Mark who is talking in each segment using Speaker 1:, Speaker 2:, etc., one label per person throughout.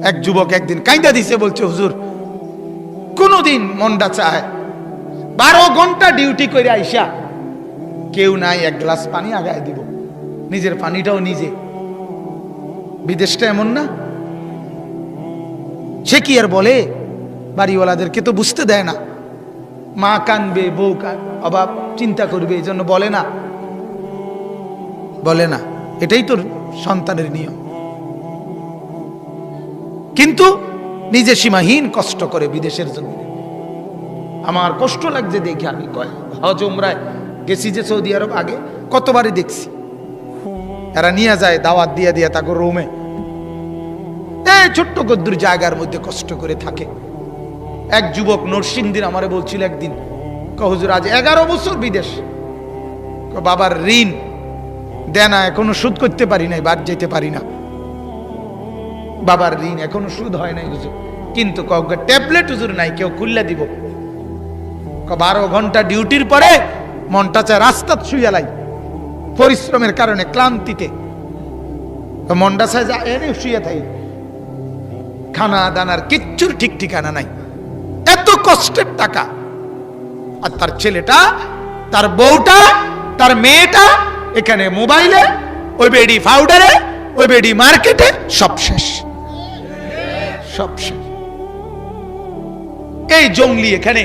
Speaker 1: এক যুবক একদিন কাইন্দা দিছে, বলছে হুজুর কোনদিন মনটা চায় 12 ঘন্টা ডিউটি করে আইসা কেউ নাই, এক গ্লাস পানি আগায় দিব, নিজের পানিটাও নিজে। বিদেশটা এমন না? সে কি আর বলে? বাড়িওয়ালাদেরকে তো বুঝতে দেয় না, মা কানবে, বউ অভাব চিন্তা করবে, এই জন্য বলে না, বলে না। এটাই তোর সন্তানের নিয়ম। কিন্তু নিজে সীমাহীন কষ্ট করে বিদেশের জন্য। আমার কষ্ট লাগছে দেখে, আমি হজ উমরায় গেছি যে সৌদি আরব, আগে কতবারই দেখছি, এরা নিয়ে যায় দাওয়াত দিয়ে দিয়ে তাকে রুমে, এই ছোট্ট গদ্দুর জায়গার মধ্যে কষ্ট করে থাকে। এক যুবক নরসিংদীর আমারে বলছিল একদিন, হুজুর আজ 11 বছর বিদেশ, বাবার ঋণ দেনা এখনো শোধ করতে পারি নাই, বাদ যেতে পারি না, বাবার ঋণ এখনো শোধ হয় নাই হুজুর, কিন্তু ট্যাবলেট হুজুর নাই, কেউ খুললে দিব। 12 ঘন্টা ডিউটির পরে মনটা চায় রাস্তা শুয়ে লাই, পরিশ্রমের কারণে ক্লান্তিতে মনটা চায় যা এনে শুয়ে থাই, খানা দানার কিচ্ছুর ঠিক ঠিকানা নাই, এত কষ্টের টাকা। আর তার ছেলেটা, তার বউটা, তার মেয়েটা এখানে মোবাইলে, ওই বেডি পাউডারে, ওই বেডি মার্কেটে, সব শেষ, সব শেষ। এই জঙ্গলি এখানে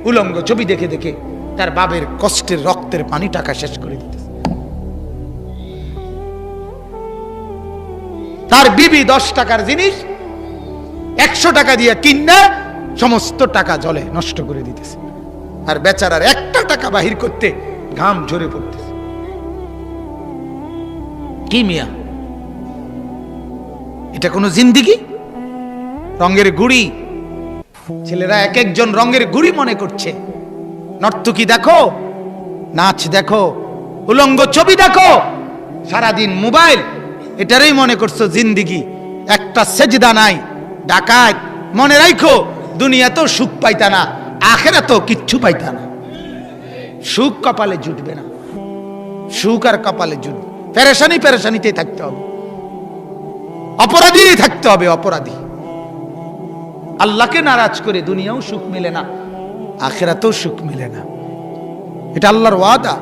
Speaker 1: উলঙ্গ ছবি দেখে দেখে তার বাবের কষ্টের রক্তের পানি টাকা শেষ করে দিতেছে। তার বিবি 10 টাকার জিনিস 100 টাকা দিয়ে কিনে সমস্ত টাকা জলে নষ্ট করে দিতেছে, আর বেচারার একটা টাকা বাহির করতে ঘাম ঝরে পড়তেছে। কি মিয়া, এটা কোনো জিন্দিগি? রঙের গুড়ি, ছেলেরা এক একজন রঙের গুড়ি মনে করছে। নর্তকী দেখো, নাচ দেখো, উলঙ্গ ছবি দেখো, সারাদিন মোবাইল, এটারই মনে করছো জিন্দিগি। একটা সেজদা নাই। ডাকাত, মনে রাখো, দুনিয়াতেও সুখ পাইতা না, আখিরাতেও কিচ্ছু পাইতা না। সুখ কপালে জুটবে না, সুখ আর কপালে জুটবে, পেরেশানি পেরেশানিতেই থাকতে হবে, অপরাধী থাকতে হবে, অপরাধী। আল্লাহকে নারাজ করে দুনিয়াও সুখ মিলে না, আখিরাতেও সুখ মিলে না। এটা আল্লাহর ওয়াদা।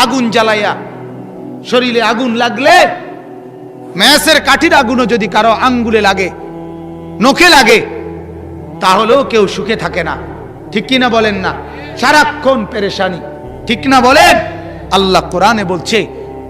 Speaker 1: আগুন জ্বালাইয়া, শরীরে আগুন লাগলে, ম্যাসের কাঠির আগুনও যদি কারো আঙ্গুলে লাগে, নখে লাগে, তাহলেও কেউ সুখে থাকে না। ঠিক কিনা বলেন না? সারাক্ষণ পেরেশানি, ঠিক না বলেন? আল্লাহ কোরআনে বলছে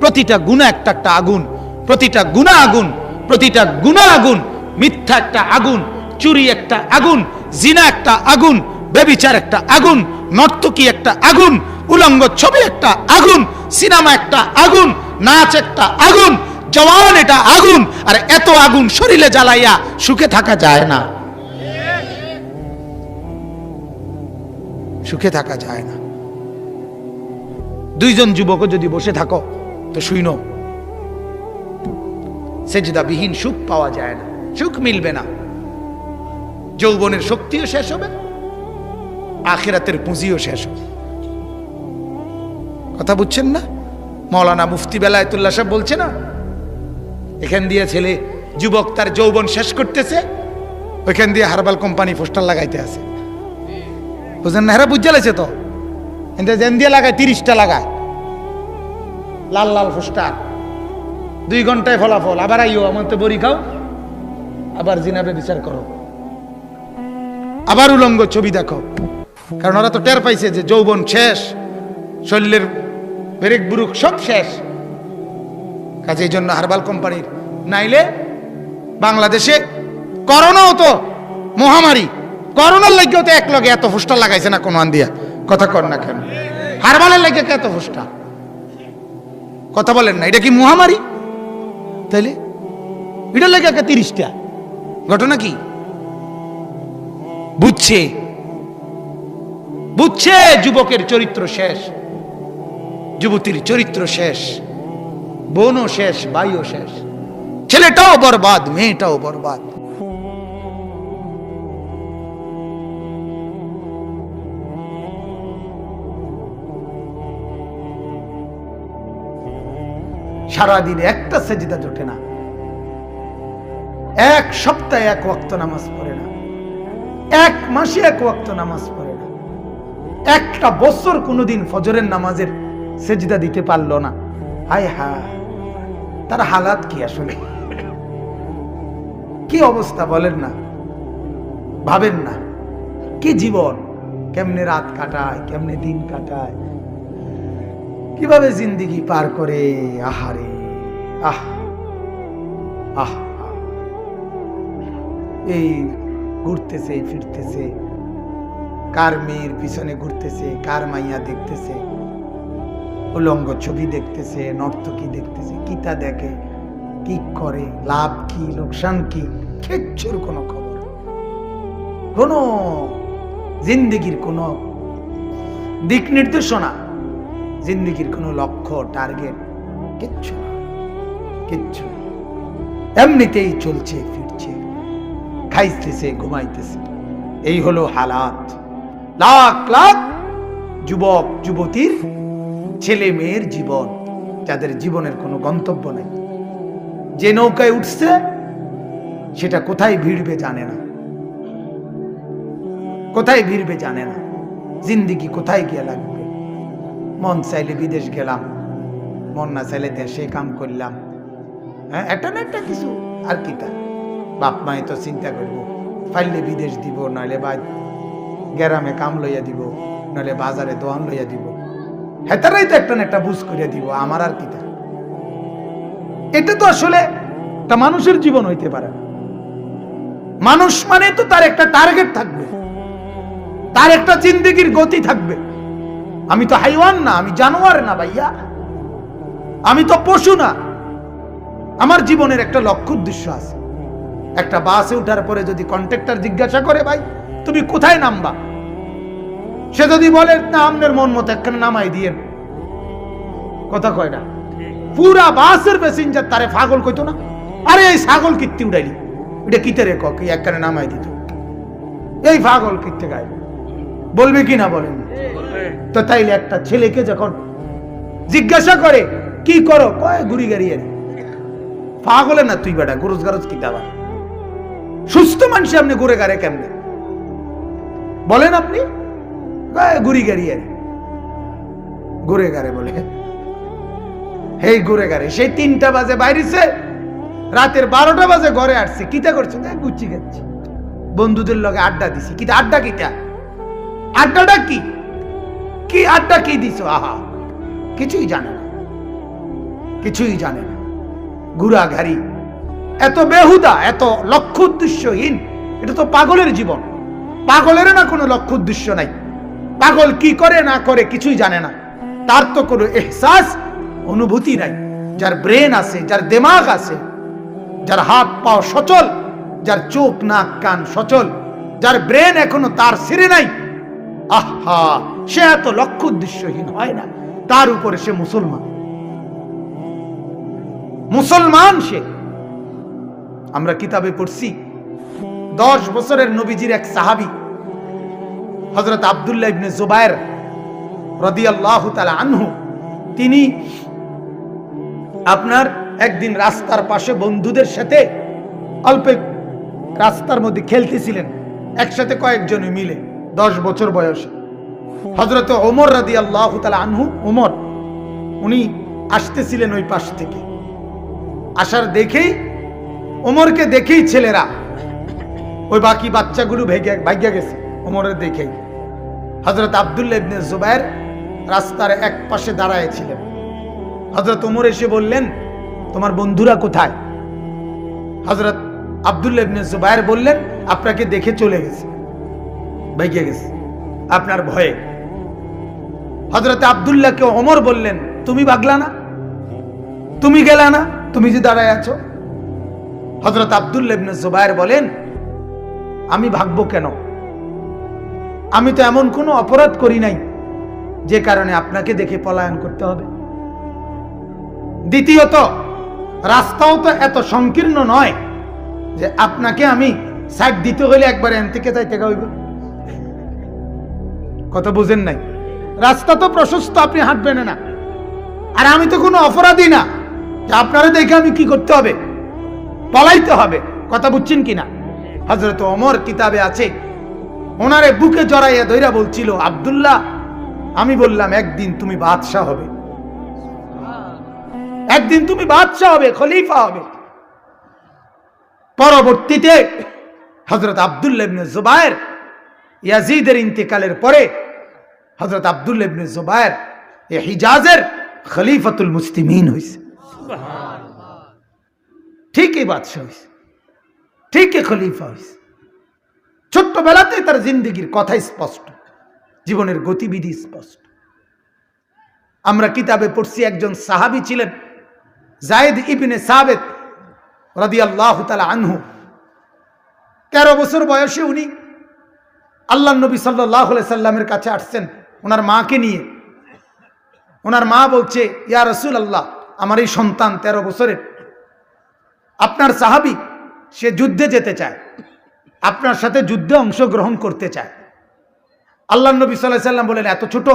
Speaker 1: প্রতিটা গুনাহ একটা একটা আগুন, প্রতিটা গুনাহ আগুন, প্রতিটা গুনাহ আগুন। মিথ্যা একটা আগুন, চুরি একটা আগুন, জিনা একটা আগুন, ব্যভিচার একটা আগুন, নর্তকী একটা আগুন, উলঙ্গ ছবি একটা আগুন, সিনেমা একটা আগুন, নাচ একটা আগুন, জওয়ান এটা আগুন। আর এত আগুন শরীরে জ্বালাইয়া সুখে থাকা যায় না, সুখে থাকা যায় না। 2 জন যুবকও যদি বসে থাকো তো শুইনো, সেজদাবিহীন সুখ পাওয়া যায় না, সুখ মিলবে না। যৌবনের শক্তিও শেষ হবে, আখিরাতের পুঁজিও শেষ হবে। কথা বুঝছেন না? মাওলানা মুফতি বেলায়েতুল্লাহ সাহেব বলছে না, এখান দিয়ে ছেলে যুবক তার যৌবন শেষ করতেছে, ওইখান দিয়ে হারবাল কোম্পানি পোস্টার লাগাইতে আছে। বুঝলেন না? হেরা বুঝে লাগছে তো, যেন দিয়ে লাগায় 30টা লাগায় লাল লাল পোস্টার, 2 ঘন্টায় ফলাফল, আবার আইও আমার তো বড়ি খাও, আবার জিনাবে বিচার করো, আবার উলঙ্গ ছবি দেখো। কারণ ওরা তো টের পাইছে যে যৌবন শেষ, শরীরের ব্রেক বুরুক সব শেষ। কাজে এই জন্য হারবাল কোম্পানির, নাইলে বাংলাদেশে করোনাও তো মহামারী, করোনার লাগিও তো এক লগে এত পোস্টার লাগাইছে না কোন দিয়া। কথা কর না কেন? হারবালের লাগে এত পোস্টার, কথা বলেন না? এটা কি মহামারী? তাইলে এটার লাগে 30টা ঘটনা কি? বুঝছে, বুঝছে যুবকের চরিত্র শেষ, যুবতীর চরিত্র শেষ, বোনও শেষ, ভাইও শেষ, ছেলেটাও বরবাদ, মেয়েটাও বরবাদ। সারাদিনে একটা সেজদা জোটে না। এক সপ্তাহে এক ওয়াক্ত নামাজ পড়ে না, এক মাসে এক ওয়াক্ত নামাজ পড়ে না, একটা বছর কোনোদিন ফজরের নামাজের সেজদা দিতে পারলো না। হায় হায়, তার হালাত কি আসলে, কি অবস্থা বলেন না, ভাবেন না কি জীবন, কেমনে রাত কাটায়, কেমনে দিন কাটায়, কিভাবে জিন্দেগি পার করে। আহারে আহ আহ, এই ঘুরতেছে ফিরতেছে, কার মেয়ের পিছনে ঘুরতেছে, কার মাইয়া দেখতেছে, উলঙ্গ ছবি দেখতেছে, নর্তকী দেখতেছে, কিতা দেখে, কি করে, লাভ কি লোকসান কি, কিচ্ছুর কোনো খবর, কোনো জিন্দেগির কোনো দিক নির্দেশনা, জিন্দেগির কোনো লক্ষ্য টার্গেট কিচ্ছু না, কিচ্ছু। এমনিতেই চলছে ফিরছে, খাইতেছে ঘুমাইতেছে, এই হলো হালাত। লাখ লাখ যুবক যুবতীর, ছেলে মেয়ের জীবন, যাদের জীবনের কোনো গন্তব্য নেই, যে নৌকায় উঠছে সেটা কোথায় ভিড়বে জানে না, কোথায় ভিড়বে জানে না, জিন্দেগি কোথায় গিয়ে লাগবে। মন চাইলে বিদেশ গেলাম, মন না চাইলে দেশে কাম করলাম, হ্যাঁ একটা না একটা কিছু। আর কিটা বাপ মায়ে তো চিন্তা করবো, পাইলে বিদেশ দিব, নইলে বা গ্রামে কাম লইয়া দিব, নইলে বাজারে দোয়ান লইয়া দিব, হেতারাই তো একটা না একটা বুঝ করিয়া দিব। আমার আর কিটা, এটা তো আসলে তা মানুষের জীবন হইতে পারে না। মানুষ মানে তো তার একটা টার্গেট থাকবে, তার একটা জিন্দেগির গতি থাকবে। আমি তো হাইওয়ান না, আমি জানোয়ার না ভাইয়া, আমি তো পশু না। আমার জীবনের একটা লক্ষ্য উদ্দেশ্য আছে। একটা বাসে উঠার পরে যদি কন্ট্রাক্টর জিজ্ঞাসা করে, ভাই তুমি কোথায় নামবা, সে যদি বলে না আপনার মন মতো একখানে নামাই দিয়ে, কথা কয় না, পুরা বাসের প্যাসেঞ্জার তারে পাগল কইতো না, আরে এই ছাগল কীর্তি উড়াইলি, এটা কিতে রে কি একখানে নামাই দিত, এই পাগল কীর্তি গায়, বলবে কি না বলেন? তো তাইলে একটা ছেলেকে যখন জিজ্ঞাসা করে কি করো, কয় ঘুরি গাড়িয়ে, পাগলে না তুই বেটা, গরজ গারজ কি দাবা, সুস্থ মানুষ আপনি ঘুরে গাড়ে কেমনে বলেন আপনি? ঘুরি গাড়িয়ে, ঘুরে গাড়ে বলে, এই ঘুরে গাড়ে সেই 3টা বাজে বাইরেছে, রাতের 12টা বাজে ঘরে আসছে, কিতা করছে, গুচ্ছি খাচ্ছি, বন্ধুদের লগে আড্ডা দিছি। কিতা আড্ডা, কিতা আড্ডাটা কি, কি আড্ডা কি দিছ, আহা কিছুই জানে না, কিছুই জানে না, ঘুরাঘাড়ি, এত বেহুদা, এত লক্ষ্য উদ্দেশ্যহীন। এটা তো পাগলের জীবন। পাগলের না কোনো লক্ষ্য উদ্দেশ্য নাই, পাগল কি করে না করে কিছুই জানে না, তার তো কোনো এহসাস অনুভূতি নাই। যার ব্রেন আছে, যার দিমাগ আছে, যার হাত পাও সচল, যার চোখ নাক কান সচল, যার ব্রেন এখনো তার ছিঁড়ে নাই, আহা সে এত লক্ষ্য উদ্দেশ্যহীন হয় না। তার উপরে সে মুসলমান, মুসলমান সে। আমরা কিতাবে পড়ছি 10 বছরের নবীজির এক সাহাবী হযরত আব্দুল্লাহ ইবনে জুবায়ের রাদিয়াল্লাহু তাআলা আনহু, তিনি আপনার একদিন রাস্তার পাশে বন্ধুদের সাথে অল্প রাস্তার মধ্যে খেলতেছিলেন, একসাথে কয়েকজনে মিলে, 10 বছর বয়সে। হযরত ওমর রাদিয়াল্লাহু তাআলা আনহু, ওমর উনি আসতেছিলেন ওই পাশ থেকে, আসার দেখেই ওমরকে দেখেই ছেলেরা, ওই বাকি বাচ্চাগুলো ভাগ্যা গেছে ওমরের দেখেই। হযরত আব্দুল্লাহ ইবনে জুবায়ের রাস্তার এক পাশে দাঁড়ায় ছিলেন। হযরত ওমর এসে বললেন, তোমার বন্ধুরা কোথায়? হযরত আব্দুল্লাহ ইবনে জুবায়ের বললেন, আপনাকে দেখে চলে গেছে, ভাগ্যা গেছে আপনার ভয়ে। হযরত আব্দুল্লাহকে ওমর বললেন, তুমি ভাগলা না, তুমি গেলা না, তুমি যে দাঁড়ায় আছো? হযরত আব্দুল্লাহ ইবনে জুবায়ের বলেন, আমি ভাগবো কেন? আমি তো এমন কোনো অপরাধ করি নাই যে কারণে আপনাকে দেখে পলায়ন করতে হবে। দ্বিতীয়ত রাস্তাও তো এত সংকীর্ণ নয় যে আপনাকে আমি সাইড দিতে হলে একবারে এন থেকে যাইতে হইব। কথা বুঝেন নাই? রাস্তা তো প্রশস্ত, আপনি হাঁটবেন না। আর আমি তো কোনো অপরাধী না যে আপনারা দেখে আমি কি করতে হবে, পলাইতে হবে। কথা বুঝছেন কিনা? হযরত ওমর কিতাবে আছে, ওনারে বুকে জড়াইয়া ধইরা বলছিল, আব্দুল্লাহ, আমি বললাম একদিন তুমি বাদশাহ হবে, একদিন তুমি বাদশাহ হবে, খলিফা হবে। পরবর্তীতে হযরত আব্দুল্লাহ ইবনে জুবায়ের, ইয়াজিদের ইন্তেকালের পরে হযরত আব্দুল্লাহ ইবনে জুবায়ের এই হিজাজের খলিফাতুল মুসলিমিন হইছে। ঠিকই বাদশাহ হইছে, ঠিকই খলিফা হইছে। ছোট্টবেলাতেই তার জিন্দেগির কথা স্পষ্ট, জীবনের গতিবিধি স্পষ্ট। আমরা কিতাবে পড়ছি একজন সাহাবী ছিলেন যায়েদ ইবনে সাবিত রাদিয়াল্লাহু তাআলা আনহু। 13 বছর বয়সে উনি আল্লাহর নবী সাল্লাল্লাহু আলাইহি সাল্লামের কাছে আসছেন ওনার মাকে নিয়ে। ওনার মা বলছে, ইয়া রাসূলুল্লাহ, আমার এই সন্তান 13 বছরের, আপনার সাহাবী, সে যুদ্ধে যেতে চায়, আপনার সাথে যুদ্ধে অংশগ্রহণ করতে চায়। আল্লাহর নবী সাল্লাল্লাহু আলাইহি সাল্লাম বলেন, এত ছোট,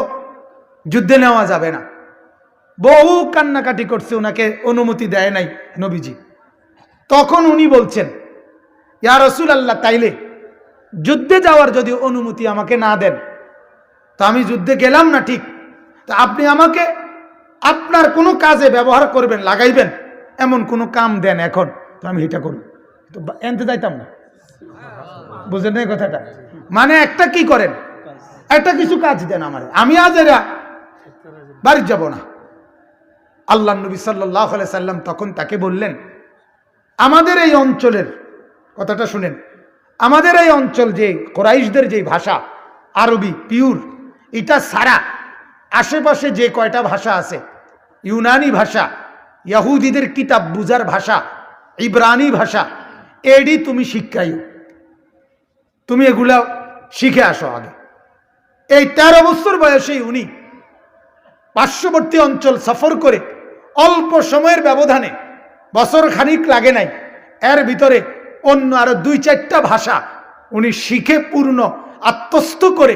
Speaker 1: যুদ্ধে নেওয়া যাবে না। বহু কান্নাকাটি করছে, ওনাকে অনুমতি দেয় নাই নবীজি। তখন উনি বলছেন, ইয়া রাসূলুল্লাহ, তাইলে যুদ্ধে যাওয়ার যদি অনুমতি আমাকে না দেন, তো আমি যুদ্ধে গেলাম না ঠিক, তা আপনি আমাকে আপনার কোনো কাজে ব্যবহার করবেন, লাগাইবেন, এমন কোনো কাম দেন এখন, তো আমি এটা করব। তো এনতে যাইতাম না। বুঝলেন এই কথাটা? মানে একটা কি করেন, একটা কিছু কাজ দেন আমার, আমি আজ এরা বাড়ি যাব না। আল্লাহর নবী সাল্লাল্লাহু আলাইহি সাল্লাম তখন তাকে বললেন, আমাদের এই অঞ্চলের কথাটা শুনেন, আমাদের এই অঞ্চল যে কুরাইশদের যে ভাষা আরবি পিওর, এটা ছাড়া আশেপাশে যে কয়টা ভাষা আছে, ইউনানি ভাষা, ইহুদিদের কিতাব বুঝার ভাষা, ইব্রানি ভাষা, এডি তুমি শিক্ষাইও, তুমি এগুলা শিখে আসো আগে। এই 13 বছর বয়সেই উনি পার্শ্ববর্তী অঞ্চল সফর করে অল্প সময়ের ব্যবধানে, বছর খানিক লাগে নাই, এর ভিতরে অন্য আরো 2-4টা ভাষা উনি শিখে পূর্ণ আত্মস্থ করে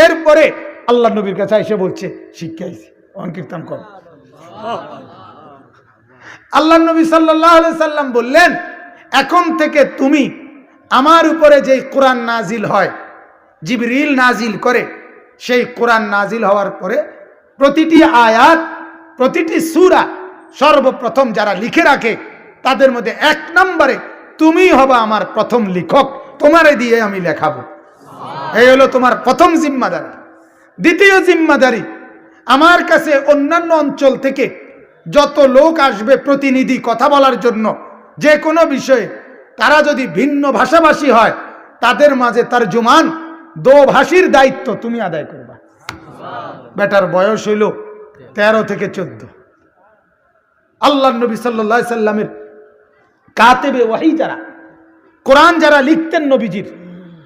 Speaker 1: এরপরে আল্লাহ নবীর কাছে এসে বলছে, শিক্ষাইছি, অনকীর্তন কর। আল্লাহ নবী সাল্লাল্লাহু আলাইহি সাল্লাম বললেন, এখন থেকে তুমি আমার উপরে যে কোরআন নাজিল হয়, জিবরিল নাজিল করে, সেই কোরআন নাজিল হওয়ার পরে প্রতিটি আয়াত, প্রতিটি সূরা সর্বপ্রথম যারা লিখে রাখে তাদের মধ্যে 1 নম্বরে তুমি হবা আমার প্রথম লেখক, তোমারে দিয়ে আমি লেখাবো। এই হলো তোমার প্রথম জিম্মাদারি। দ্বিতীয় জিম্মাদারি, আমার কাছে অন্যান্য অঞ্চল থেকে যত লোক আসবে প্রতিনিধি কথা বলার জন্য যে কোনো বিষয়ে, তারা যদি ভিন্ন ভাষাভাষী হয়, তাদের মাঝে তরজুমান দোভাষীর দায়িত্ব তুমি আদায় করবা। বেটার বয়স হইল 13 থেকে 14। আল্লাহর নবী সাল্লাল্লাহু আলাইহি সাল্লামের কাতেবে ওয়াহি যারা, কোরআন যারা লিখতেন, নবীজির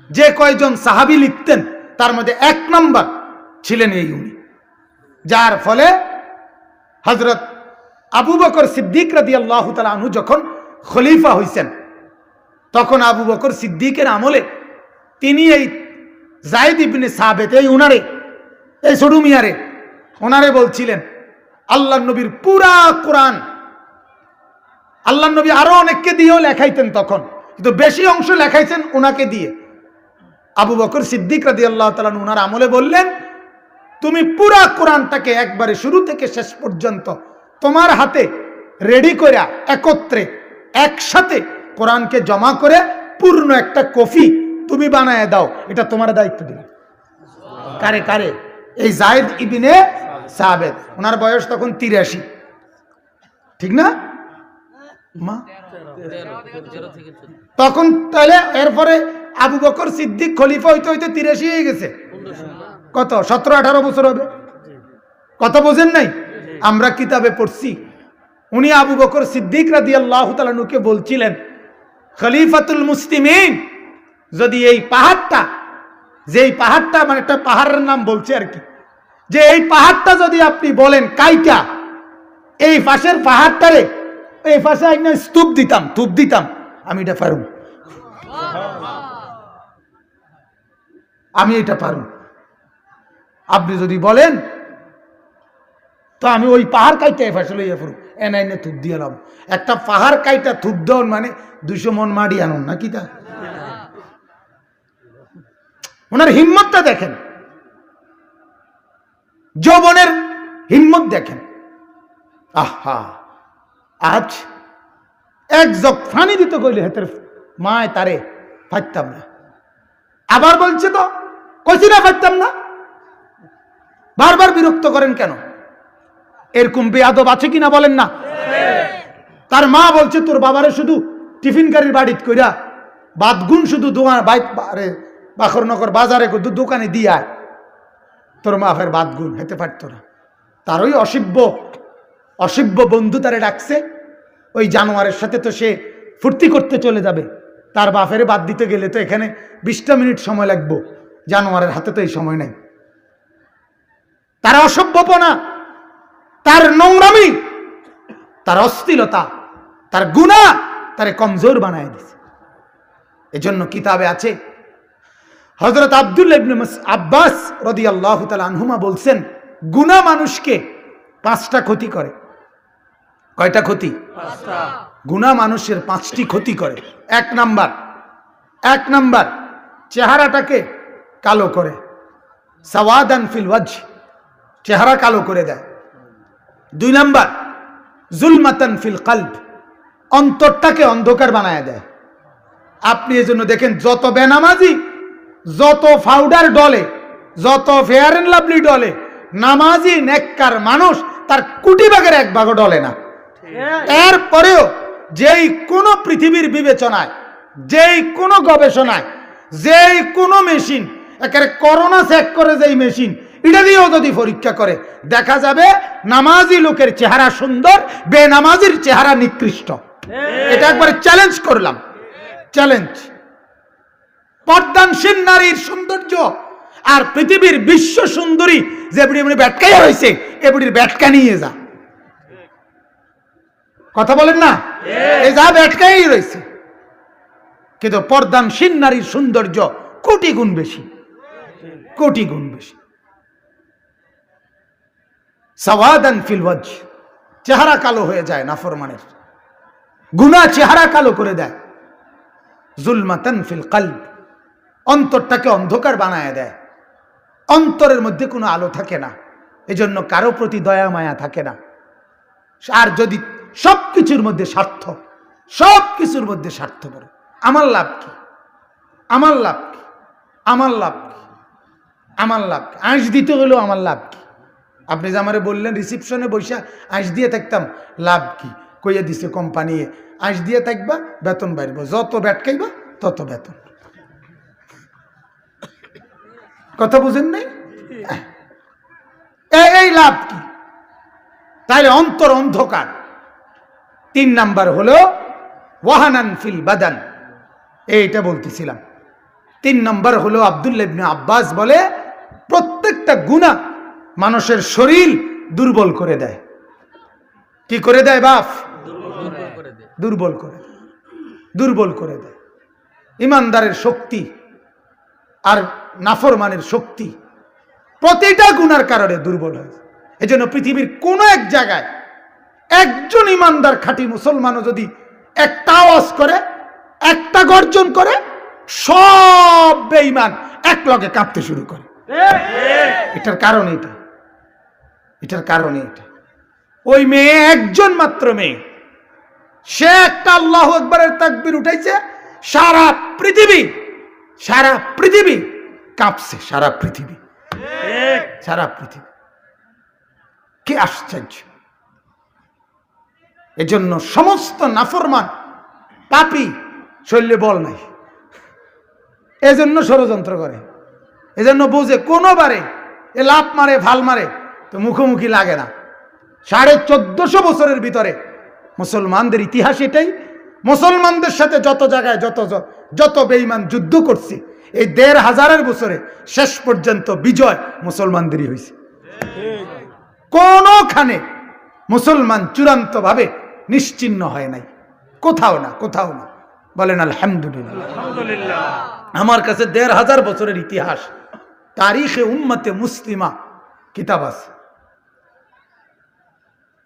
Speaker 1: যে কয়জন সাহাবী লিখতেন, তার মধ্যে 1 নম্বর ছিলেন এই উনি। যার ফলে হযরত আবু বকর সিদ্দিক রাদিয়াল্লাহু তাআলা আনহু যখন খলিফা হইছেন, তখন আবু বকর সিদ্দিকের আমলে তিনি এই যায়েদ ইবনে সাবিত, এই উনারে, এই ছোট মিয়ারে, ওনারে বলছিলেন আল্লাহর নবীর পুরা কোরআন, আল্লাহর নবী আরো অনেককে দিয়েও লেখাইতেন তখন, কিন্তু বেশি অংশ লেখাইছেন ওনাকে দিয়ে। আবু বকর সিদ্দিক রাদিয়াল্লাহু তাআলা ওনার আমলে বললেন, তুমি পুরা কোরআনটাকে একবারে শুরু থেকে শেষ পর্যন্ত তোমার হাতে রেডি করে একত্রে একসাথে কোরআনকে জমা করে পূর্ণ একটা কপি তুমি বানায় দাও, এটা তোমার দায়িত্ব দিলাম। কারে কারে? এই যায়েদ ইবনে সাবিত, ওনার বয়স তখন 83, ঠিক না মা? তখন তাহলে এরপরে আবু বকর সিদ্দিক খলিফা হইতে হইতে 83 হয়ে গেছে। কত? 17-18 বছর হবে। কথা বোঝেন নাই? আমরা কিতাবে পড়ছি, উনি আবু বকর সিদ্দিক রাদিয়াল্লাহু তাআলা আনহুকে বলছিলেন, খলিফাতুল মুসলিমিন যদি এই পাহাড়টা, যেই পাহাড়টা মানে একটা পাহাড়ের নাম বলছে আর কি, যে এই পাহাড়টা যদি আপনি বলেন কাইটা, এই পাশের পাহাড়টারে এই পাশে একটা স্তূপ দিতাম, ধূপ দিতাম, আমি এটা পারুম, আমি এটা পারুম। আপনি যদি বলেন তো আমি ওই পাহাড় কাইটা এই পাশে লইয়া পড়ব, এনে থুপ দিয়ে এলাম। একটা পাহাড় কাইটা থুপ দেওয়ান মানে 200 মন মাটি আনুন না কি তা? ওনার হিম্মতটা দেখেন, যৌবনের হিম্মত দেখেন। আহা, আজ এক জগ ফানি দিতে কইলে হেতের মায় তারে পারতাম না, আবার বলছে তো কইছি না পারতাম না। বারবার বিরক্ত করেন কেন? এরকম বেয়াদব আছে কিনা বলেন না? তার মা বলছে তোর বাবারে শুধু টিফিন গাড়ির বাড়িত কইরা বাদগুন শুধু দোকান বাখরনগর বাজারে দোকানে দিয়ে তোর মা ফের বাদগুন হেতে পারত না। তার ওই অসভ্য বন্ধু তারে ডাকছে, ওই জানোয়ারের সাথে তো সে ফুর্তি করতে চলে যাবে, তার বাপের বাদ দিতে গেলে তো এখানে 20টা মিনিট সময় লাগবে, জানোয়ারের হাতে তো এই সময় নেই। তার অসভ্যপনা, তার নোংরামি, তার অশ্লীলতা, তার গুনাহ তারে কমজোর বানায় দিছে। এজন্য কিতাবে আছে, হযরত আব্দুল্লাহ ইবনে আব্বাস রাদিয়াল্লাহু তাআলা আনহুমা বলছেন, গুনাহ মানুষকে 5টা ক্ষতি করে। কয়টা ক্ষতি? 5টা। গুনাহ মানুষের 5টি ক্ষতি করে। এক নাম্বার চেহারাটাকে কালো করে, সাওয়াদান ফিল ওয়াজহ, চেহারা কালো করে দেয়। 2 নাম্বার জুলমাতান ফিল কলব, অন্তরটাকে অন্ধকার বানায় দেয়। আপনি এজন্য দেখেন যত বেনামাজি, যত পাউডার ডলে, যত ফেয়ার এন্ড লাভলি ডলে, নামাজি নেককার মানুষ তার কোটি ভাগের 1 ভাগও ডলে না। এরপরেও যেই কোনো পৃথিবীর বিবেচনায়, যেই কোনো গবেষণায়, যেই কোনো মেশিন, একেবারে করোনা চেক করে যেই মেশিন, এটা দিয়েও যদি পরীক্ষা করে দেখা যাবে নামাজি লোকের চেহারা সুন্দর, বেনামাজির চেহারা নিকৃষ্ট। এটা একবারে চ্যালেঞ্জ করলাম, চ্যালেঞ্জ। পর্দানশীল নারীর সৌন্দর্য আর পৃথিবীর বিশ্ব সুন্দরী যে বুড়ি ব্যাটকাই হয়েছে, এ বুড়ির ব্যাটকা নিয়ে যা, কথা বলেন না, এই যা ব্যাটকাই রয়েছে। কিন্তু পর্দানশীল নারীর সৌন্দর্য কোটি গুণ বেশি, কোটি গুণ বেশি। সাওয়াদান ফিল ওয়াজহ, চেহারা কালো হয়ে যায় নাফরমানের, গুনাহ চেহারা কালো করে দেয়। জুলমাতান ফিল কলব, অন্তরটাকে অন্ধকার বানায় দেয়, অন্তরের মধ্যে কোনো আলো থাকে না, এজন্য কারো প্রতি দয়া মায়া থাকে না। আর যদি সবকিছুর মধ্যে স্বার্থ, সবকিছুর মধ্যে স্বার্থ পড়ে, আমার লাভ কি, আমার লাভ কি, আমার লাভ কি, আমার লাভ কি, আঁশ দিতে হলেও আমার লাভ কি। আপনি যে আমারে বললেন রিসিপশনে বসে আঁশ দিয়ে থাকতাম, লাভ কি? কইয়া দিছে কোম্পানি, আঁশ দিয়ে থাকবা বেতন বাড়ব, যত ব্যাটকাইবা তত বেতন। কথা বুঝেন নাই? এই লাভ কি? তাইলে অন্তর অন্ধকার। 3 নাম্বার হলো ওয়াহানান ফিল বাদান, এইটা বলতেছিলাম। 3 নাম্বার হলো আব্দুল্লাহ ইবনে আব্বাস বলে প্রত্যেকটা গুনাহ মানুষের শরীর দুর্বল করে দেয়। কি করে দেয় বাপ? দুর্বল করে দেয়, দুর্বল করে দেয়। ইমানদারের শক্তি আর নাফরমানের শক্তি প্রতিটা গুনার কারণে দুর্বল হয়। এজন্য পৃথিবীর কোন এক জায়গায় একজন ইমানদার খাঁটি মুসলমানও যদি একটা আওয়াজ করে, একটা গর্জন করে, সব বেঈমান এক লগে কাঁপতে শুরু করে। এটার কারণ এটা, এটার কারণ এটা। ওই মেয়ে একজন মাত্র মেয়ে, সে একটা আল্লাহু আকবারের তাকবীর উঠাইছে, সারা পৃথিবী, সারা পৃথিবী কাঁপছে, সারা পৃথিবী, সারা পৃথিবী। কি আশ্চর্য! এজন্য সমস্ত নাফরমান পাপী শরীরে বল নাই, এজন্য ষড়যন্ত্র করে, এজন্য বুঝে কোনোবারে এ লাভ মারে ভাল মারে তো মুখোমুখি লাগে না। 1450 বছরের ভিতরে মুসলমানদের ইতিহাস এটাই। মুসলমানদের সাথে যত জায়গায় যত বেঈমান যুদ্ধ করছে, এই 1500 বছরে শেষ পর্যন্ত বিজয় মুসলমানদেরই হয়েছে। কোনখানে মুসলমান চূড়ান্ত ভাবে নিশ্চিহ্ন হয় নাই, কোথাও না, কোথাও না। বলেন আলহামদুলিল্লাহ। আমার কাছে 1500 বছরের ইতিহাস, তারিখে উম্মতে মুসলিমা কিতাব আছে।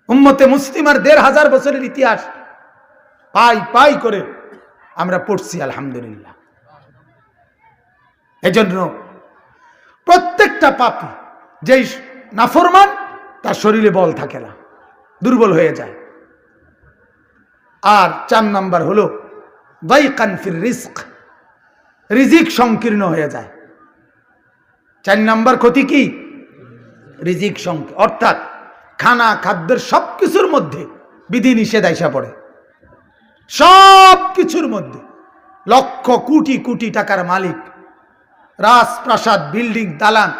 Speaker 1: উম্মতে মুসলিমার 1500 বছরের ইতিহাস পাই পাই করে আমরা পড়ছি আলহামদুলিল্লাহ। এজন্য প্রত্যেকটা পাপী যেই নাফরমান তার শরীরে বল থাকে না, দুর্বল হয়ে যায়। আর 4 নাম্বার হলো দাইকান ফির রিজক, রিজিক সংকীর্ণ হয়ে যায়। 4 নাম্বার ক্ষতি কি? রিজিক সংকীর্ণ, অর্থাৎ খানা খাদ্যের সবকিছুর মধ্যে বিধি নিষেধ আইসা পড়ে। সব কিছুর মধ্যে লক্ষ কোটি কোটি টাকার মালিক, রাজপ্রাসাদ, বিল্ডিং, দালান,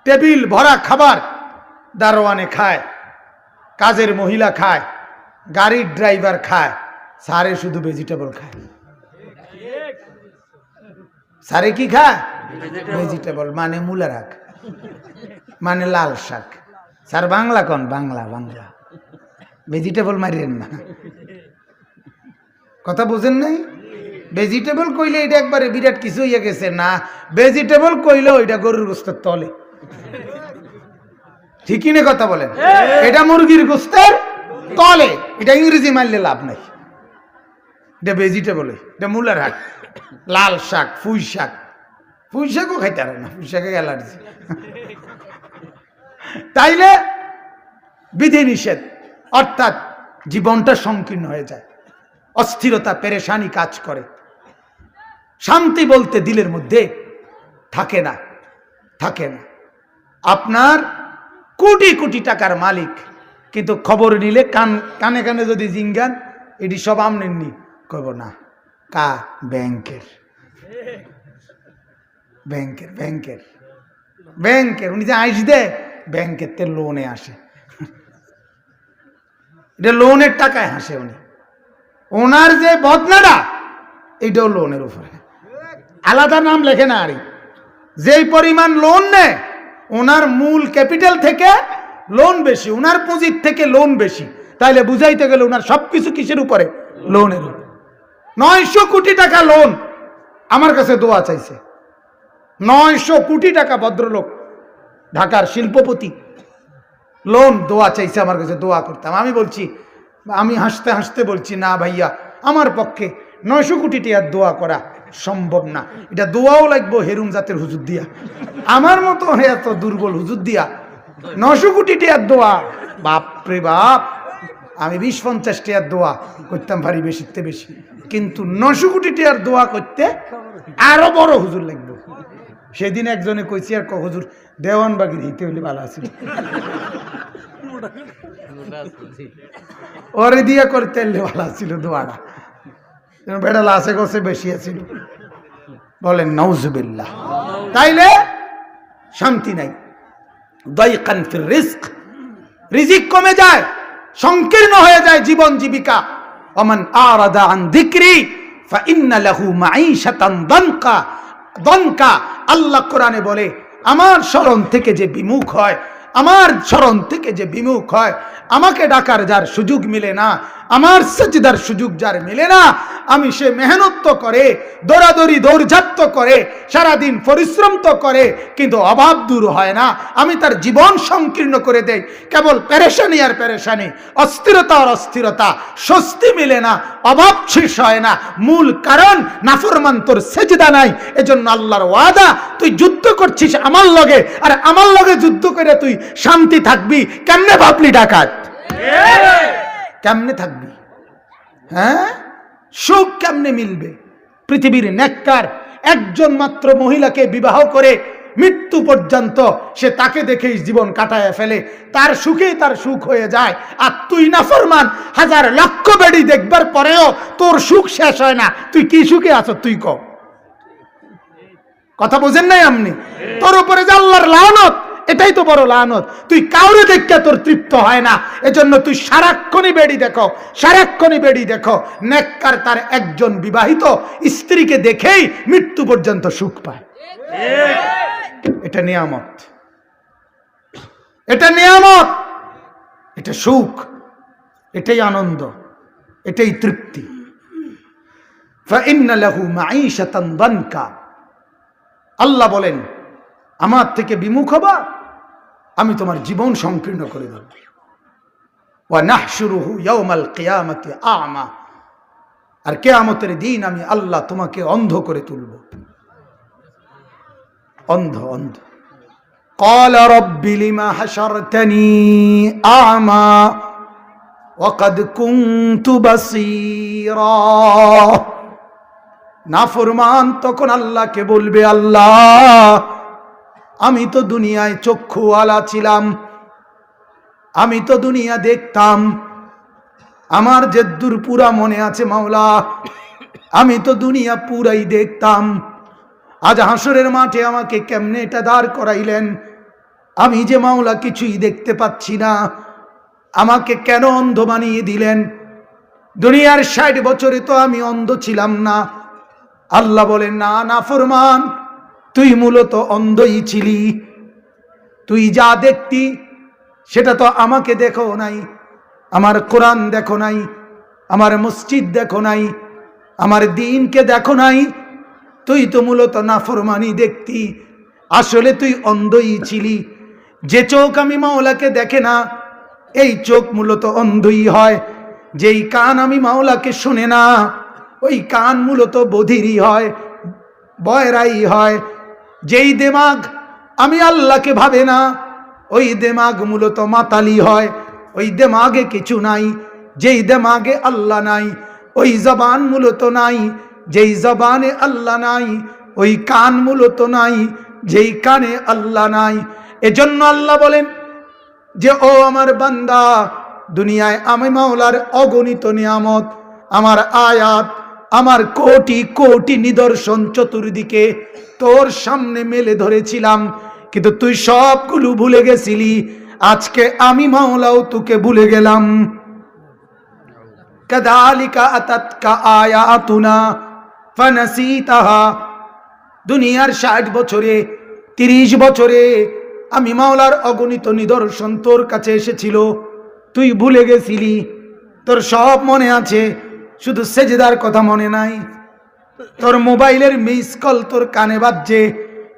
Speaker 1: টেবিল ভরা খাবার দারোয়ানে খায়, কাজের মহিলা খায়, গাড়ির ড্রাইভার খায়, সারে শুধু ভেজিটেবল খায়। সারে কি খায়? ভেজিটেবল, মানে মূলা শাক, মানে লাল শাক। স্যার বাংলা কোন? বাংলা বাংলা, ভেজিটেবল মারিয়েন না, কথা বুঝেন নাই? ভেজিটেবল কইলে এটা একবারে বিরাট কিছু হইয়া গেছে না, ভেজিটেবল কইলে ওইটা গরুর গোস্তের তলে, ঠিকই না কথা বলেন? এটা মুরগির গোস্তের তলে, এটা ইংরেজি মারলে লাভ নাই। এটা ভেজিটেবল, এটা মূলার শাক, লাল শাক, পুঁই শাক। পুঁই শাকও খাইতে পারে না, পুঁই শাকে অ্যালার্জি। তাইলে বিধি নিষেধ, অর্থাৎ জীবনটা সংকীর্ণ হয়ে যায়, অস্থিরতা পেরেশানি কাজ করে, শান্তি বলতে দিলের মধ্যে থাকে না, থাকে না। আপনার কোটি কোটি টাকার মালিক, কিন্তু খবর নিলে কানে কানে যদি জিঙ্গান এটি সব আমনেননি, কইব না কা ব্যাংকের ব্যাংকের ব্যাংকের ব্যাংকের উনি যে আইস দে ব্যাংকের তে লোনে আসে, এটা লোনের টাকায় হাসে উনি। ওনার যে বদনাটা এটাও লোনের উপরে, আলাদা নাম লেখে না। আর যেই পরিমাণ লোন নেয়, ওনার মূল ক্যাপিটাল থেকে লোন বেশি, ওনার পুঁজির থেকে লোন বেশি। তাইলে বুঝাইতে গেলে ওনার সবকিছু কিসের উপরে? লোনের উপরে। 900 কোটি টাকা লোন আমার কাছে দোয়া চাইছে, 900 কোটি টাকা। ভদ্রলোক ঢাকার শিল্পপতি, লোন দোয়া চাইছে আমার কাছে, দোয়া করতাম। আমি বলছি, আমি হাসতে হাসতে বলছি, না ভাইয়া, আমার পক্ষে 900 কোটি টাকার দোয়া করা সম্ভব না, এটা দোয়াও লাগবো হেরুম জাতের হুজুর দিয়া, আমার মতো এত দুর্বল হুজুর দিয়া 900 কোটি টাকার দোয়া, বাপরে বাপ। আমি 20-50 টাকার দোয়া করতাম পারি বেশিতে বেশি, কিন্তু 900 কোটি টাকার দোয়া করতে আরো বড় হুজুর লাগবে। সেদিন একজনে কইছি, আর হুজুর দেওয়ানবাগির হিতে হইলে ভালো আছিল, ওরে দিয়া করতে ভালো ছিল দোয়াটা, বেড়া লাসে গছে বেশি আছিল। বলেন নাউজুবিল্লাহ। তাইলে শান্তি নাই, দাইকান ফির রিজক, রিজিক কমে যায়, সংকীর্ণ হয়ে যায় জীবন জীবিকা। ওমান আরাদা আন যিকরি ফাইন্না লাহু মাঈশাতান দানকা, দনকা। আল্লাহ কোরআনে বলে, আমার স্মরণ থেকে যে বিমুখ হয়, আমার স্মরণ থেকে যে বিমুখ হয়, আমাকে ডাকার যার সুযোগ মিলে না, আমার সেজদার সুযোগ যার মিলে না, আমি সে মেহনত তো করে, দৌড়াদৌড়ি দৌড়ঝাপ্ত করে, সারাদিন পরিশ্রম তো করে, কিন্তু অভাব দূর হয় না, আমি তার জীবন সংকীর্ণ করে দেই। কেবল পেরেশানি আর পেরেশানি, অস্থিরতা আর অস্থিরতা, স্বস্তি মিলে না, অভাব শেষ হয় না। মূল কারণ নাফরমান, তোর সেজদা নাই। এজন্য আল্লাহর ওয়াদা, তুই যুদ্ধ করছিস আমার লগে, আর আমার লগে যুদ্ধ করে তুই শান্তি থাকবি কেমনে? ভাবলি ডাকাত, কেমনে থাকবি? হ্যাঁ, সুখ কেমনে মিলবে? পৃথিবীর নেককার একজন মাত্র মহিলাকে বিবাহ করে মৃত্যু পর্যন্ত সে তাকে দেখেই জীবন কাটায় ফেলে, তার সুখেই তার সুখ হয়ে যায়। আর তুই নাফরমান, হাজার লক্ষ বেড়ি দেখবার পরেও তোর সুখ শেষ হয় না। তুই কি সুখে আছো? তুই ক, কথা বোঝেন নাই আপনি? তোর উপরে যে আল্লাহর লানত, এটাই তো বড় লানত। তুই কাউরে দেখে তোর তৃপ্ত হয় না, এজন্য তুই সারাক্ষণই বেড়ি দেখো, সারাক্ষণই বেড়ি দেখো। নেককার তার একজন বিবাহিত স্ত্রীকে দেখেই মৃত্যু পর্যন্ত সুখ পায়। এটা নিয়ামত, এটা নিয়ামত, এটা সুখ, এটাই আনন্দ, এটাই তৃপ্তি। ফাইন্না লাহু মাঈশাতান দানকা। আল্লাহ বলেন, আমার থেকে বিমুখ হবা, আমি তোমার জীবন সংকীর্ণ করে দেব। ওয়া নাহশুরুহু ইয়াওমাল কিয়ামাতি আ'মা, আর কিয়ামতের দিন আমি আল্লাহ তোমাকে অন্ধ করে তুলব, অন্ধ অন্ধ। ক্বালা রাব্বি লিমা হাশারতানি আ'মা ওয়া ক্বাদ কুনতু বাসীরা। নাফরমান তখন আল্লাহকে বলবে, আল্লাহ আমি তো দুনিয়ায় চক্ষুওয়ালা ছিলাম, আমি তো দুনিয়া দেখতাম, আমার যে পুরা মনে আছে মাওলা, আমি তো দুনিয়া পুরাই দেখতাম। আজ হাসরের মাঠে আমাকে কেমনে এটা দাঁড় করাইলেন? আমি যে মাওলা কিছুই দেখতে পাচ্ছি না, আমাকে কেন অন্ধ বানিয়ে দিলেন? দুনিয়ার ৬০ বছরে তো আমি অন্ধ ছিলাম না। আল্লাহ বলেন, না নাফরমান, তুই মূলত অন্ধই ছিলি। তুই যা দেখতি সেটা তো আমাকে দেখো নাই, আমার কোরআন দেখো নাই, আমার মসজিদ দেখো নাই, আমার দ্বীনকে দেখো নাই। তুই তো মূলত নাফরমানি দেখতি। আসলে তুই অন্ধই ছিলি। যে চোখ আমি মাওলাকে দেখে না, এই চোখ মূলত অন্ধই হয়। যেই কান আমি মাওলাকে শুনে না, ওই কান মূলত বধিরই হয়, বয়রাই হয়। যেই দিমাগ আমি আল্লাহকে ভাবে না, ওই দিমাগ মূলত মাতালি হয়, ওই দিমাগে কিছু নাই। যেই দিমাগে আল্লাহ নাই, ওই জবান মূলত নাই। যেই জবানে আল্লাহ নাই, ওই কান মূলত নাই, যেই কানে আল্লাহ নাই। এজন্য আল্লাহ বলেন যে, ও আমার বান্দা, দুনিয়ায় আমি মাওলার অগণিত নিয়ামত, আমার আয়াত, আমার কোটি কোটি নিদর্শন চতুর্দিকে তোর সামনে মেলে ধরেছিলাম, কিন্তু তুই সবগুলো ভুলে গেছিলি। আজকে আমি মাওলাও তোকে ভুলে গেলাম। কাযালিকা আতাতকা আয়াতুনা ফানাসিতাহা। দুনিয়ার ৬০ বছরে, ৩০ বছরে আমি মাওলার অগণিত নিদর্শন তোর কাছে এসেছিল, তুই ভুলে গেছিলি। তোর সব মনে আছে, শুধু সেজদার কথা মনে নাই। তোর মোবাইলের মিস কল তোর কানে বাজছে,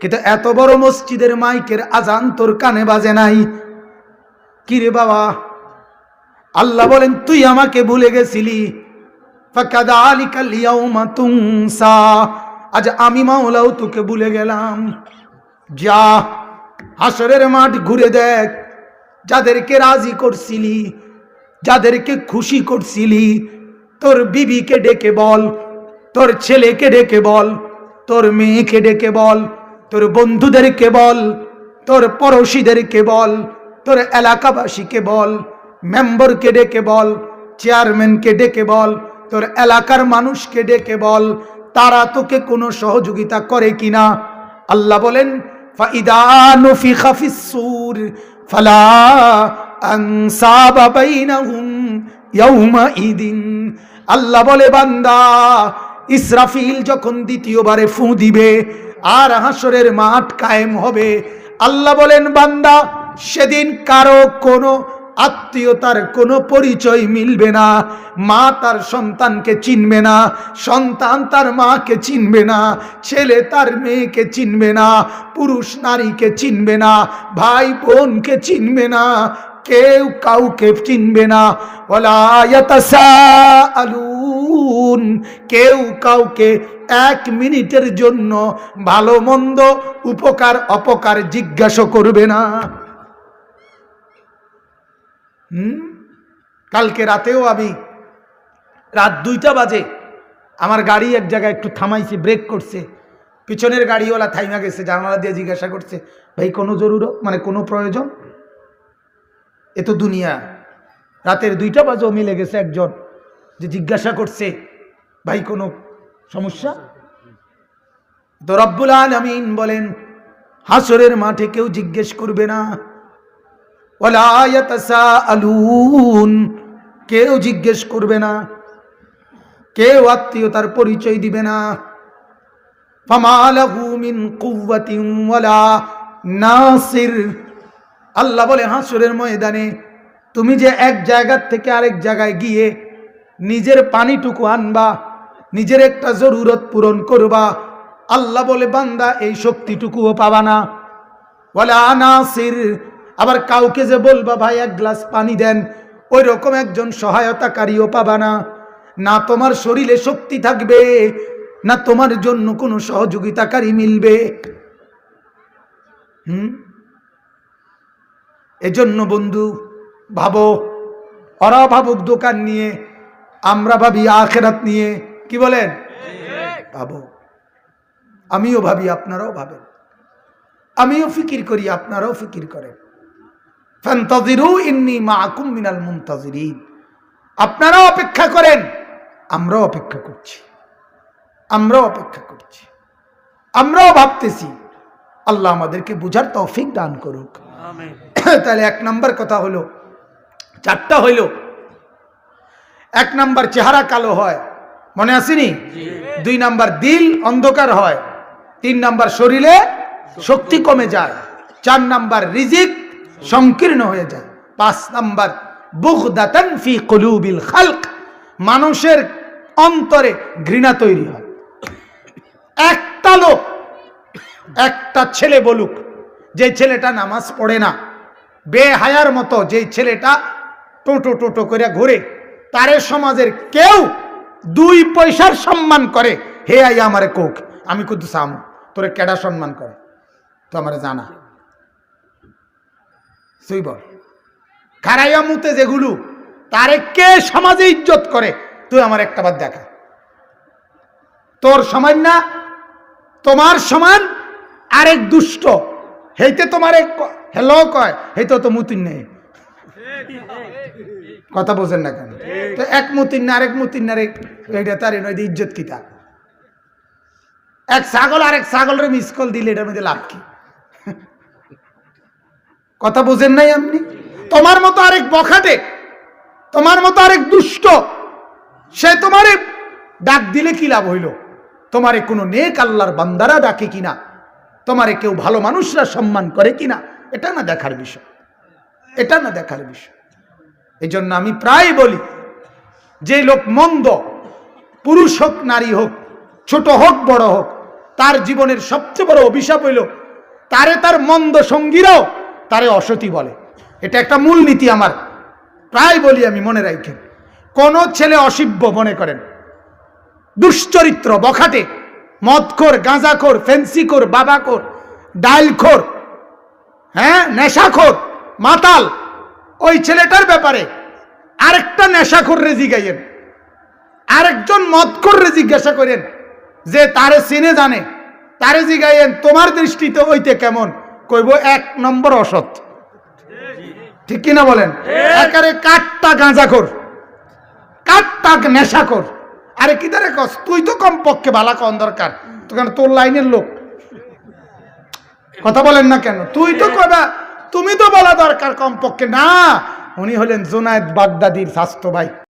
Speaker 1: কিন্তু এত বড় মসজিদের মাইকের আজান তোর কানে বাজে নাই। কিরে বাবা? আল্লাহ বলেন, তুই আমাকে ভুলে গেছিলি। ফাকাযালিকাল ইয়াউমা তুনসা। আজ আমি মাওলাও তোকে ভুলে গেলাম। যা হাসরের মাঠ ঘুরে দেখ, যাদেরকে রাজি করছিলি, যাদেরকে খুশি করছিলি, তোর বিবিকে ডেকে বল, তোর ছেলেকে ডেকে বল, তোর মেয়েকে ডেকে বল, তোর বন্ধুদেরকে বল, তোর পড়োশীদেরকে বল, তোর এলাকাবাসীকে বল, মেম্বারকে ডেকে বল, চেয়ারম্যানকে ডেকে বল, তোর এলাকার মানুষকে ডেকে বল, তারা তোকে কোনো সহযোগিতা করে কিনা। আল্লাহ বলেন, ফাইদা নুফিখা ফিস-সূর ফালা আনসাবা বাইনাহুম ইয়াউমাইদিন। আল্লাহ বলে, বান্দা, ইসরাফিল যখন দ্বিতীয়বারে ফু দিবে আর হাসরের মাঠ কায়েম হবে, আল্লাহ বলেন, বান্দা, সেদিন কারো কোনো আত্মীয়তার কোনো পরিচয় মিলবে না। মা তার সন্তানকে চিনবে না, সন্তান তার মাকে চিনবে না, ছেলে তার মেয়েকে চিনবে না, পুরুষ নারীকে চিনবে না, ভাই বোনকে চিনবে না, কেউ কাউকে চিনবে না। ওয়ালা ইয়াতাসাআলুন। কেউ কাউকে ১ মিনিটের জন্য ভালো মন্দ, উপকার অপকার জিজ্ঞাসা করবে না। কালকে রাতেও আমি রাত ২টা বাজে আমার গাড়ি এক জায়গায় একটু থামাইছি, ব্রেক করছে, পিছনের গাড়িওয়ালা থাইমা গেছে, জানালা দিয়ে জিজ্ঞাসা করছে, ভাই কোনো জরুরত, মানে কোনো প্রয়োজন? এ তো দুনিয়া। রাতের ২টা বাজেও মিলে গেছে একজন যে জিজ্ঞাসা করছে, ভাই কোনো সমস্যা? তো রব্বুল আলামিন বলেন, হাসরের মাঠে কেউ জিজ্ঞেস করবে না। ওয়ালা ইয়াতাসাআলুন। কেউ জিজ্ঞেস করবে না, কেউ আত্মীয়তার পরিচয় দিবে না। ফামা লাহু মিন কুওয়াতিন ওয়ালা নাসির। আল্লাহ বলে, হাসরের ময়দানে তুমি যে এক জায়গা থেকে আরেক জায়গায় গিয়ে নিজের পানিটুকু আনবা, নিজের একটা জরুরত পূরণ করবা, আল্লাহ বলে, বান্দা, এই শক্তিটুকুও পাবা না। ওয়ালা নাসির। আবার কাউকে যে বলবা, ভাই ১ গ্লাস পানি দেন, ওই রকম একজন সহায়তাকারীও পাবা না। না তোমার শরীরে শক্তি থাকবে, না তোমার জন্য কোনো সহযোগিতাকারী মিলবে। এজন্য বন্ধু ভাবো, ওরা ভাবুক দোকান নিয়ে, আমরা ভাবি আখিরাত নিয়ে। কি বলেন? ভাবো, আমিও ভাবি, আপনারাও ভাবেন, আমিও ফিকির করি, আপনারাও ফিকির করেন। ফান্তাযিরু ইন্নী মাআকুম মিনাল মুনতাযিরিন। আপনারাও অপেক্ষা করেন, আমরাও অপেক্ষা করছি, আমরাও অপেক্ষা করছি, আমরাও ভাবতেছি। আল্লাহ আমাদেরকে বুঝার তৌফিক দান করুক। আমিন। তাহলে 1 নাম্বার কথা হলো, 4টা হইল। 1 নাম্বার চেহারা কালো হয়, মনে আসেনি? 2 নাম্বার দিল অন্ধকার হয়, 3 নাম্বার শরীরে শক্তি কমে যায়, 4 নাম্বার রিজিক সংকীর্ণ হয়ে যায়, 5 নাম্বার বুগদাতান ফি কুলুবিল খালক, মানুষের অন্তরে ঘৃণা তৈরি হয়। একটা লোক, একটা ছেলে বলুক, যে ছেলেটা নামাজ পড়ে না, বেহায়ার মতো যে ছেলেটা টোটো টোটো করে ঘুরে, তারে সমাজের কেউ 2 পয়সার সম্মান করে, হে আই আমারে কোক, আমি কিন্তু সাম তোরে কেডা সম্মান করে তো আমারে জানা, তুই বল। খারাইয়া মুতে যেগুলো, তারে কে সমাজে ইজ্জত করে, তুই আমার একটা বার দেখা। তোর সমান না, তোমার সমান আরেক দুষ্ট, হেইতে তোমার হেলো কয়, হেইতে তো মুতিন নেই। কথা বোঝেন না কেন? তো এক মুতিন না আরেক মুতিন না রে, এইটা তার ইজ্জত কি? তা এক ছাগল আরেক ছাগলের মিস কল দিলে এটার মধ্যে লাভ কি? কথা বোঝেন নাই আপনি? তোমার মতো আরেক বখাটে, তোমার মতো আরেক দুষ্ট, সে তোমারে ডাক দিলে কি লাভ হইল? তোমারে কোনো নেক আল্লাহর বান্দারা ডাকে কিনা, তোমারে কেউ ভালো মানুষরা সম্মান করে কিনা, এটা না দেখার বিষয়, এটা না দেখার বিষয়। এই জন্য আমি প্রায় বলি, যে লোক মন্দ, পুরুষ হোক নারী হোক, ছোট হোক বড় হোক, তার জীবনের সবচেয়ে বড় অভিশাপ হইল তারে তার মন্দ সঙ্গীরাও তারে অসতী বলে। এটা একটা মূল নীতি আমার, প্রায় বলি আমি, মনে রাখেন। কোন ছেলে অসিব্য মনে করেন, দুশ্চরিত্র, বখাটে, মদখোর, গাঁজাখোর, ফেন্সিখোর, বাবাখোর, ডাইলখোর, হ্যাঁ, নেশাখোর, মাতাল, ওই ছেলেটার ব্যাপারে আরেকটা নেশাখোর রে জিজ্ঞাইয়েন, আরেকজন মদখোর রে জিজ্ঞাসা করেন, যে তারে চিনে জানে, তারে জিজ্ঞাইয়েন তোমার দৃষ্টিতে ওইতে কেমন, কইব 1 নম্বর অসৎ। ঠিক কিনা বলেন? একারে কাটটা গাঁজাখোর, কাটটা নেশাখোর। আরে কি দারে কস, তুই তো কমপক্ষে ভালা কন দরকার, তোর লাইনের লোক। কথা বলেন না কেন? তুই তো কবা, তুমি তো বলা দরকার কমপক্ষে। না, উনি হলেন জুনায়েদ বাগদাদির স্বাস্থ্য ভাই।